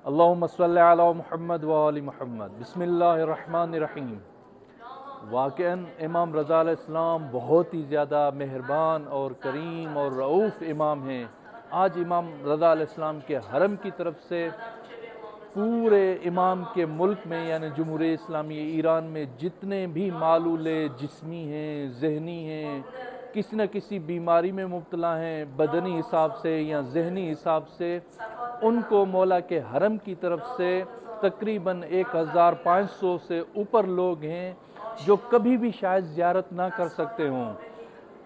अल्लाहुम्मा सल्लि अला मुहम्मद व आलि मुहम्मद। बिस्मिल्लाहिर्रहमानिर्रहीम। वाक़अन इमाम रज़ा अलैहिस्सलाम बहुत ही ज़्यादा मेहरबान और करीम और रऊफ़ इमाम हैं। आज इमाम रज़ा अलैहिस्सलाम के हरम की तरफ से पूरे इमाम के मुल्क में यानी जमहूरियत इस्लामी ईरान में जितने भी मालूले जिस्मी हैं, ज़हनी हैं, किसी न किसी बीमारी में मुब्तला हैं, बदनी हिसाब से या ज़हनी हिसाब से, उनको मौला के हरम की तरफ से तकरीबन 1500 से ऊपर लोग हैं जो कभी भी शायद ज़ियारत ना कर सकते हों।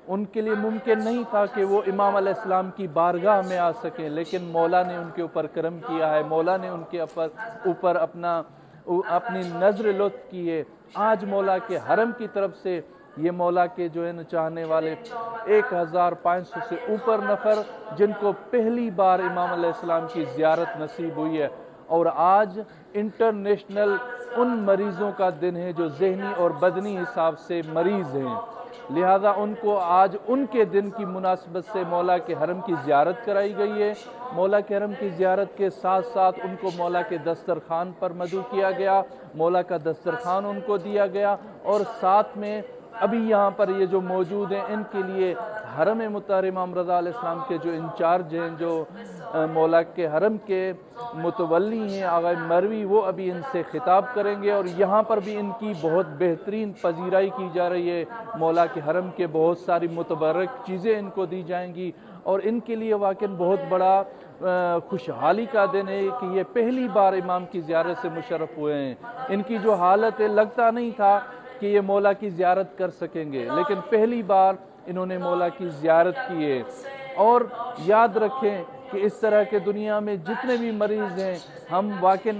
उनके लिए मुमकिन नहीं था कि वो इमाम अलैहिस्सलाम की बारगाह में आ सकें, लेकिन मौला ने उनके ऊपर करम किया है, मौला ने उनके ऊपर अपनी नज़र लुत्फ़ की है। आज मौला के हरम की तरफ से ये मौला के जो है न चाहने वाले 1500 से ऊपर नफ़र जिनको पहली बार इमाम अलैहिस्सलाम की ज़ियारत नसीब हुई है, और आज इंटरनेशनल उन मरीज़ों का दिन है जो ज़हनी और बदनी हिसाब से मरीज़ हैं। लिहाजा उनको आज उनके दिन की मुनासिबत से मौला के हरम की ज़ियारत कराई गई है। मौला के हरम की ज़ियारत के साथ साथ उनको मौला के दस्तरखान पर मदऊ किया गया, मौला का दस्तरखान उनको दिया गया, और साथ में अभी यहाँ पर ये जो मौजूद हैं इनके लिए हरम मुत्तहर इमाम रज़ा अलैहिस्सलाम के जो इंचार्ज हैं, जो मौला के हरम के मुतवल्ली हैं आगा मरवी, वो अभी इनसे खिताब करेंगे और यहाँ पर भी इनकी बहुत बेहतरीन पजीराई की जा रही है। मौला के हरम के बहुत सारी मुतबरक चीज़ें इनको दी जाएंगी और इनके लिए वाकई बहुत बड़ा खुशहाली का दिन है कि ये पहली बार इमाम की ज़ियारत से मुशर्रफ हुए हैं। इनकी जो हालत है, लगता नहीं था कि ये मौला की ज़ियारत कर सकेंगे, लेकिन पहली बार इन्होंने मौला की ज़ियारत की है। और याद रखें कि इस तरह के दुनिया में जितने भी मरीज़ हैं, हम वाकई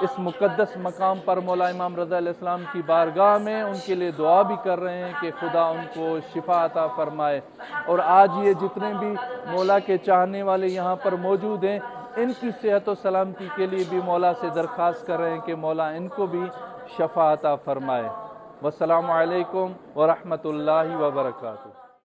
इस मुक़द्दस मकाम पर मौला इमाम रज़ा अलैहिस्सलाम की बारगाह में उनके लिए दुआ भी कर रहे हैं कि खुदा उनको शिफा अता फरमाए। और आज ये जितने भी मौला के चाहने वाले यहाँ पर मौजूद हैं, इनकी सेहत और सलामती के लिए भी मौला से दरख्वास्त कर रहे हैं कि मौला इनको भी शफा अता फरमाए। वस्सलामु अलैकुम व रहमतुल्लाहि व बरकातुहू।